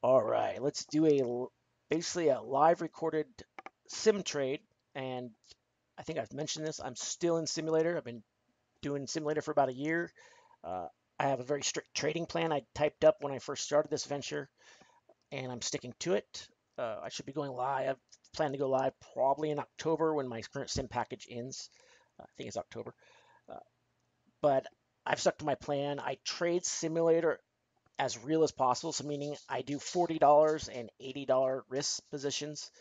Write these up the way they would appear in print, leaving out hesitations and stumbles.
All right, let's do basically a live recorded sim trade. And I think I've mentioned this. I'm still in simulator. I've been doing simulator for about a year. Uh, I have a very strict trading plan I typed up when I first started this venture, and I'm sticking to it. I should be going live. I plan to go live probably in October when my current sim package ends. I think it's October. Uh, but I've stuck to my plan. I trade simulator as real as possible. So meaning I do $40 and $80 risk positions.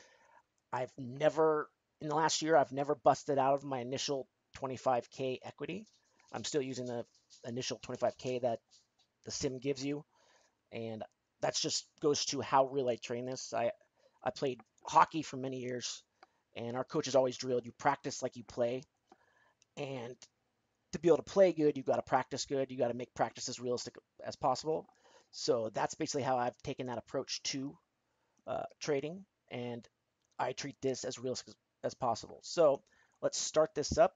I've never, in the last year, I've never busted out of my initial 25K equity. I'm still using the initial 25K that the sim gives you. And that's just goes to how real I train this. I played hockey for many years, and our coaches always drilled you practice like you play. And to be able to play good, you've got to practice good. You got to make practice as realistic as possible. So that's basically how I've taken that approach to trading, and I treat this as realistic as possible. So let's start this up,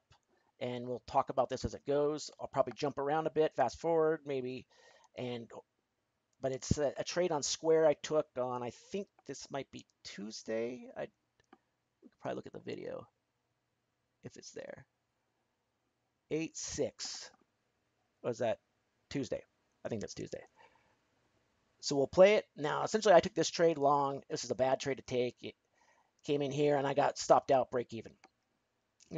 and we'll talk about this as it goes. I'll probably jump around a bit, fast forward maybe, and but it's a trade on Square I took on. I think this might be Tuesday. I could probably look at the video if it's there. 8/6. Was that Tuesday? I think that's Tuesday. So we'll play it now. Essentially, I took this trade long. This is a bad trade to take. It came in here and I got stopped out break even.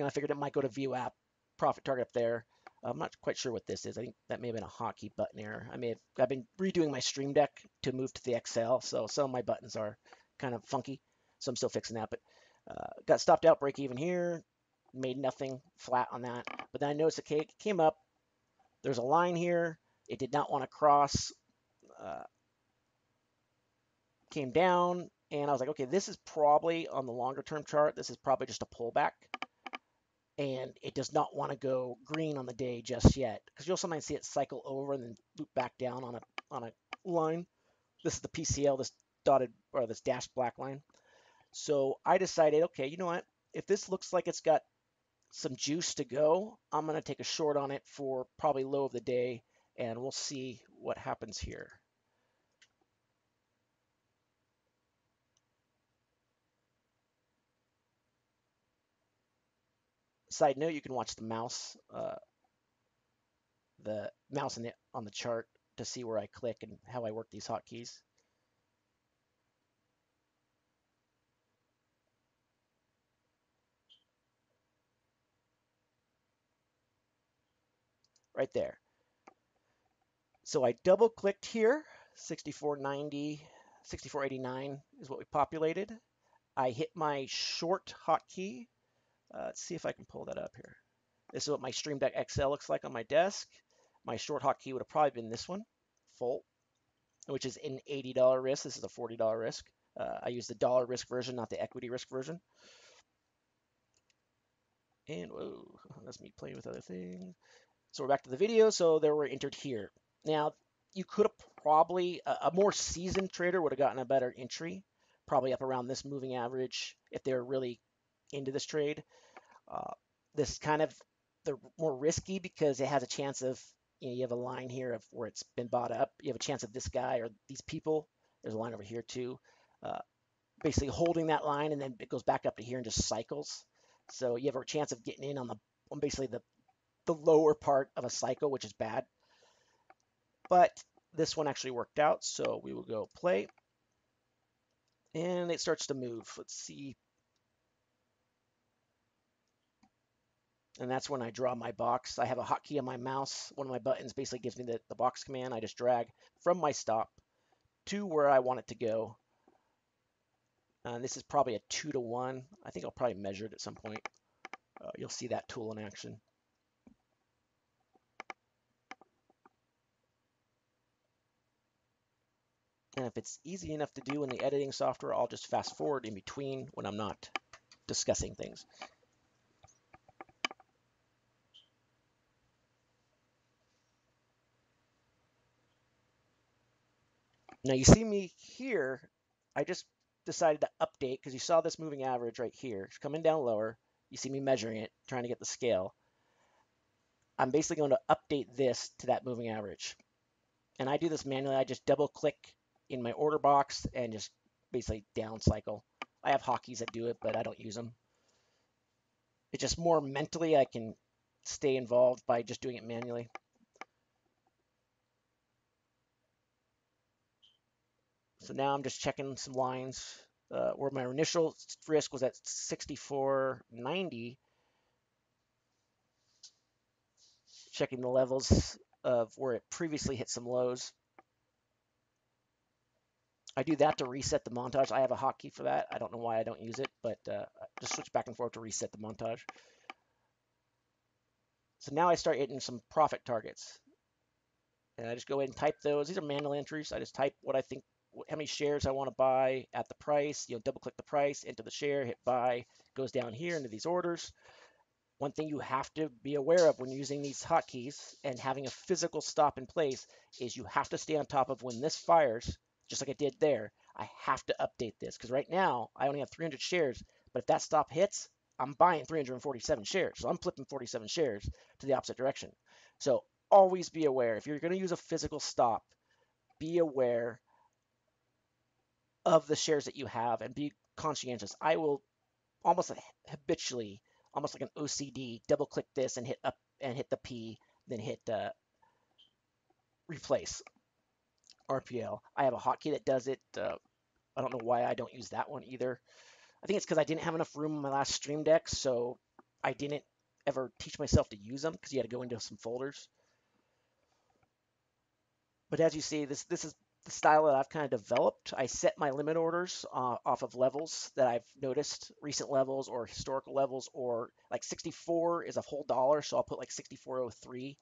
I figured it might go to view app, profit target up there. I'm not quite sure what this is. I think that may have been a hotkey button error. I've been redoing my Stream Deck to move to the XL, so some of my buttons are kind of funky. So I'm still fixing that. But got stopped out break even here, made nothing flat on that. But then I noticed it came up. There's a line here. It did not want to cross. Uh, Came down, and I was like, okay, this is probably on the longer term chart. This is probably just a pullback, and it does not want to go green on the day just yet because you'll sometimes see it cycle over and then loop back down on a line. This is the PCL, this dotted or this dashed black line. So I decided, okay, you know what? If this looks like it's got some juice to go, I'm going to take a short on it for probably low of the day, and we'll see what happens here. Side note, you can watch the mouse on the chart to see where I click and how I work these hotkeys. Right there. So I double clicked here, 6490, 6489 is what we populated. I hit my short hotkey. Let's see if I can pull that up here. This is what my Stream Deck XL looks like on my desk. My short hotkey would have probably been this one, full, which is an $80 risk. This is a $40 risk. I use the dollar risk version, not the equity risk version. And whoa, that's me playing with other things. So we're back to the video. So they were entered here. Now, you could have probably, a more seasoned trader would have gotten a better entry, probably up around this moving average if they're really into this trade. Uh, this is kind of the more risky because it has a chance of, you have a line here of where it's been bought up. You have a chance of this guy or these people. There's a line over here too. Uh, Basically holding that line and then it goes back up to here and just cycles. So you have a chance of getting in on basically the lower part of a cycle, which is bad. But this one actually worked out, so we will go play. And it starts to move. Let's see. And that's when I draw my box. I have a hotkey on my mouse. One of my buttons basically gives me the box command. I just drag from my stop to where I want it to go. And this is probably a 2-to-1. I think I'll probably measure it at some point. You'll see that tool in action. And if it's easy enough to do in the editing software, I'll just fast forward in between when I'm not discussing things. Now you see me here, I just decided to update because you saw this moving average right here. It's coming down lower. You see me measuring it, trying to get the scale. I'm basically going to update this to that moving average. And I do this manually. I just double click in my order box and just basically down cycle. I have hotkeys that do it, but I don't use them. It's just more mentally I can stay involved by just doing it manually. So now I'm just checking some lines where my initial risk was at 64.90, checking the levels of where it previously hit some lows. I do that to reset the montage. I have a hotkey for that. I don't know why I don't use it, but just switch back and forth to reset the montage. So now I start hitting some profit targets. And I just go ahead and type those. These are manual entries. I just type what I think, how many shares I want to buy at the price. Double click the price, enter the share, hit buy. It goes down here into these orders. One thing you have to be aware of when using these hotkeys and having a physical stop in place is you have to stay on top of when this fires, just like I did there. I have to update this because right now I only have 300 shares, but if that stop hits, I'm buying 347 shares. So I'm flipping 47 shares to the opposite direction. So always be aware. If you're going to use a physical stop, be aware of the shares that you have and be conscientious. I will almost habitually, almost like an OCD, double click this and hit up and hit the P, then hit replace RPL. I have a hotkey that does it. I don't know why I don't use that one either. I think it's because I didn't have enough room on my last Stream Deck, so I didn't ever teach myself to use them because you had to go into some folders. But as you see, this is the style that I've kind of developed. I set my limit orders off of levels that I've noticed, recent levels or historical levels, or like 64 is a whole dollar, so I'll put like 64.03.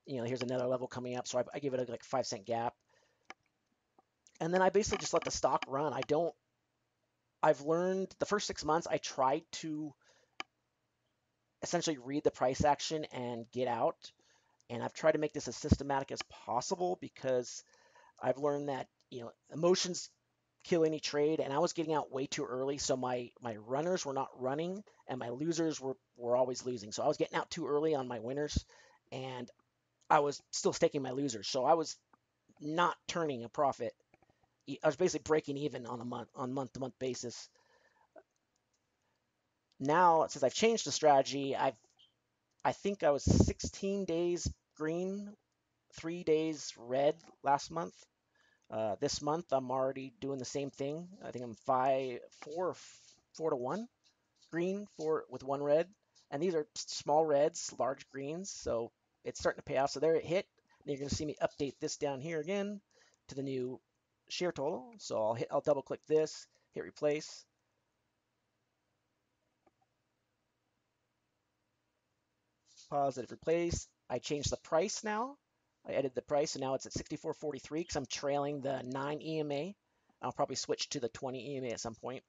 Here's another level coming up, so I give it a like 5 cent gap, and then I basically just let the stock run. I've learned the first 6 months I tried to essentially read the price action and get out, and I've tried to make this as systematic as possible because I've learned that emotions kill any trade, and I was getting out way too early, so my runners were not running, and my losers were always losing. So I was getting out too early on my winners, and I was still staking my losers. So I was not turning a profit. I was basically breaking even on month-to-month basis. Now, since I've changed the strategy, I think I was 16 days green, 3 days red last month. This month, I'm already doing the same thing. I think I'm 4 to 1 green with one red. And these are small reds, large greens. So it's starting to pay off. So there it hit. And you're going to see me update this down here again to the new share total. So I'll double click this, hit replace. Positive replace. I changed the price now. I edited the price, and now it's at 64.43 because I'm trailing the 9 EMA. I'll probably switch to the 20 EMA at some point.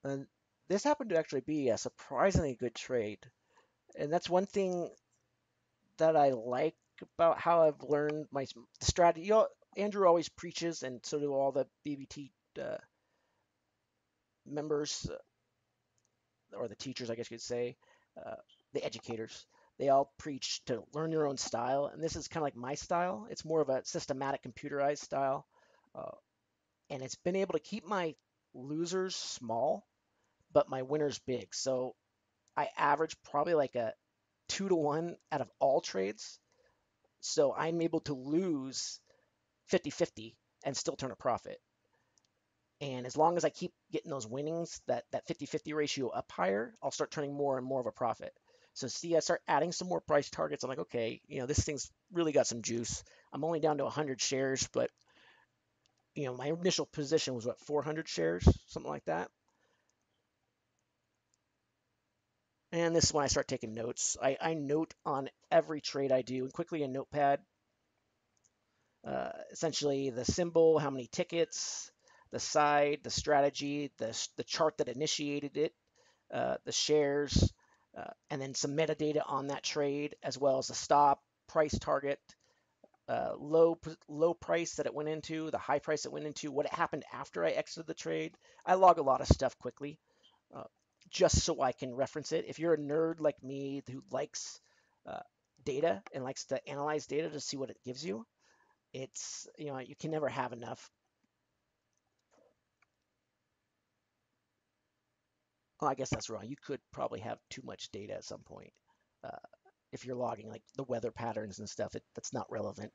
And this happened to actually be a surprisingly good trade. And that's one thing that I like about how I've learned my strategy. Andrew always preaches, and so do all the BBT members, or the teachers, I guess you could say, uh, the educators. They all preach to learn your own style, and this is kind of like my style. It's more of a systematic, computerized style, uh, and it's been able to keep my losers small, but my winners big. So I average probably like a 2 to 1 out of all trades. So I'm able to lose 50-50 and still turn a profit. And as long as I keep getting those winnings, that 50-50 ratio up higher, I'll start turning more and more of a profit. So see, I start adding some more price targets. I'm like, okay, this thing's really got some juice. I'm only down to 100 shares, but my initial position was what, 400 shares, something like that. And this is when I start taking notes. I note on every trade I do quickly in Notepad. Essentially the symbol, how many tickets, the side, the strategy, the chart that initiated it, the shares, and then some metadata on that trade, as well as the stop, price target, low price that it went into, the high price it went into, what happened after I exited the trade. I log a lot of stuff quickly, uh, just so I can reference it. If you're a nerd like me who likes uh, data and likes to analyze data to see what it gives you, it's, you can never have enough. Well, I guess that's wrong. You could probably have too much data at some point. Uh, if you're logging like the weather patterns and stuff, that's not relevant.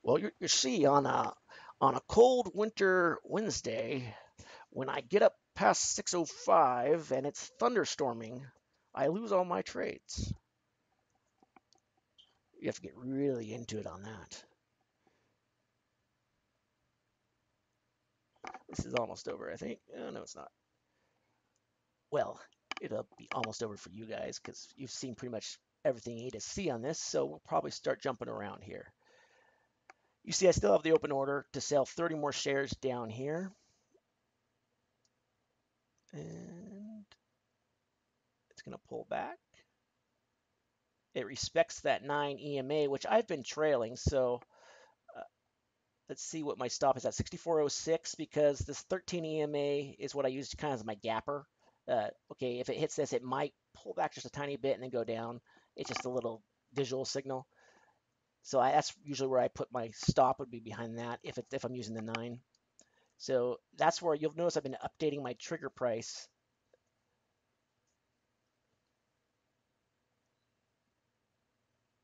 Well, you see, on a cold winter Wednesday, when I get up past 6:05 and it's thunderstorming, I lose all my trades. You have to get really into it on that. This is almost over, I think. Oh, no, it's not. Well, it'll be almost over for you guys because you've seen pretty much everything you need to see on this, so we'll probably start jumping around here. You see, I still have the open order to sell 30 more shares down here. And it's going to pull back. It respects that 9 EMA, which I've been trailing. So let's see what my stop is at 6406 because this 13 EMA is what I use kind of as my gapper. Okay, if it hits this, it might pull back just a tiny bit and then go down. It's just a little visual signal. So that's usually where I put my stop would be behind that if I'm using the 9. So that's where you'll notice I've been updating my trigger price.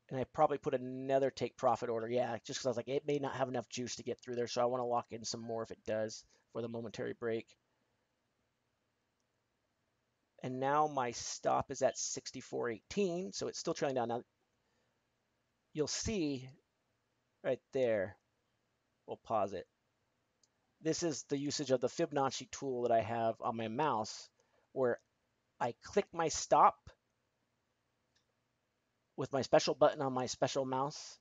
And I probably put another take profit order. Yeah, just because I was like, it may not have enough juice to get through there. So I want to lock in some more if it does for the momentary break. And now my stop is at 64.18. So it's still trailing down. Now you'll see right there. We'll pause it. This is the usage of the Fibonacci tool that I have on my mouse where I click my stop with my special button on my special mouse.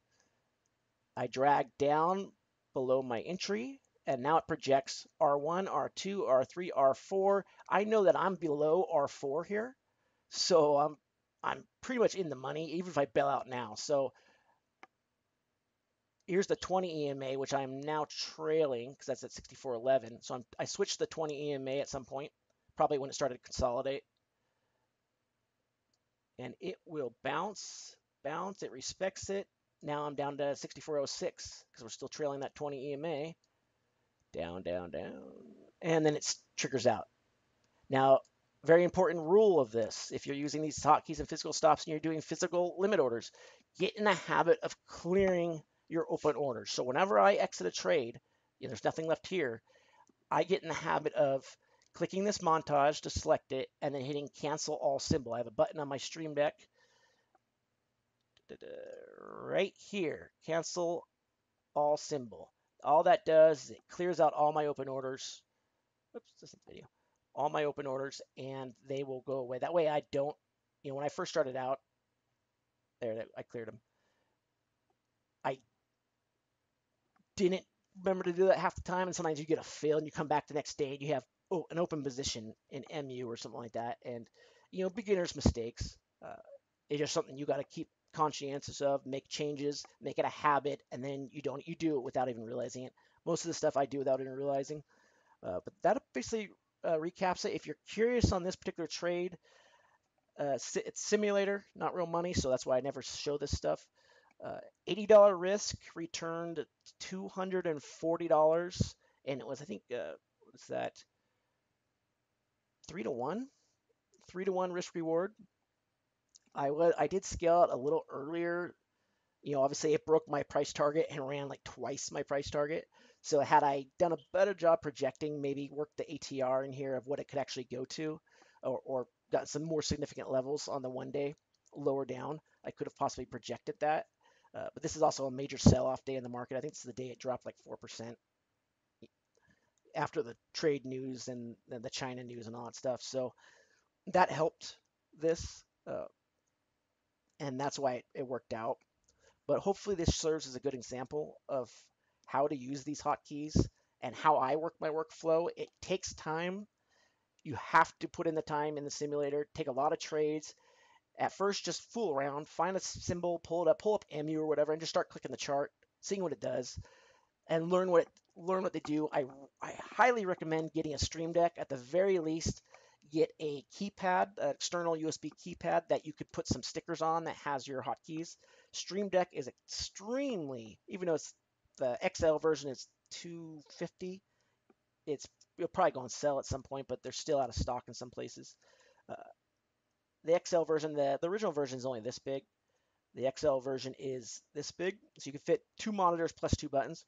I drag down below my entry, and now it projects R1, R2, R3, R4. I know that I'm below R4 here, so I'm pretty much in the money, even if I bail out now. So here's the 20 EMA, which I'm now trailing because that's at 64.11. So I switched the 20 EMA at some point, probably when it started to consolidate. And it will bounce. It respects it. Now I'm down to 6406 because we're still trailing that 20 EMA. Down, down, down. And then it triggers out. Now, very important rule of this, if you're using these hotkeys and physical stops and you're doing physical limit orders, get in the habit of clearing your open orders. So whenever I exit a trade, there's nothing left here, I get in the habit of clicking this montage to select it and then hitting cancel all symbol. I have a button on my stream deck right here, cancel all symbol. All that does is it clears out all my open orders. Oops, this is video. All my open orders, and they will go away. That way I don't, when I first started out, there, I cleared them. I didn't remember to do that half the time, and sometimes you get a fail, and you come back the next day, and you have an open position in MU or something like that. And, beginner's mistakes. It's just something you got to keep conscientious of, make changes, make it a habit, and then you do it without even realizing it. Most of the stuff I do without even realizing. But that basically recaps it. If you're curious on this particular trade, it's simulator, not real money, so that's why I never show this stuff. $80 risk returned $240, and it was, I think, what is that? 3-to-1, 3-to-1 risk reward. I did scale it a little earlier. Obviously it broke my price target and ran like twice my price target. So had I done a better job projecting, maybe worked the ATR in here of what it could actually go to, or got some more significant levels on the 1 day lower down, I could have possibly projected that. But this is also a major sell-off day in the market. I think this is the day it dropped like 4% after the trade news and the China news and all that stuff. So that helped this, and that's why it worked out. But hopefully this serves as a good example of how to use these hotkeys and how I work my workflow. It takes time. You have to put in the time in the simulator, take a lot of trades. At first, just fool around, find a symbol, pull it up, pull up MU or whatever, and just start clicking the chart. seeing what it does, and learn what they do. I highly recommend getting a Stream Deck. At the very least, get a keypad, an external USB keypad that you could put some stickers on that has your hotkeys. Stream Deck is extremely, even though it's the XL version is 250, it's you'll probably go on sale at some point, but they're still out of stock in some places. Uh, the XL version, the original version is only this big. The XL version is this big, so you can fit two monitors plus two buttons.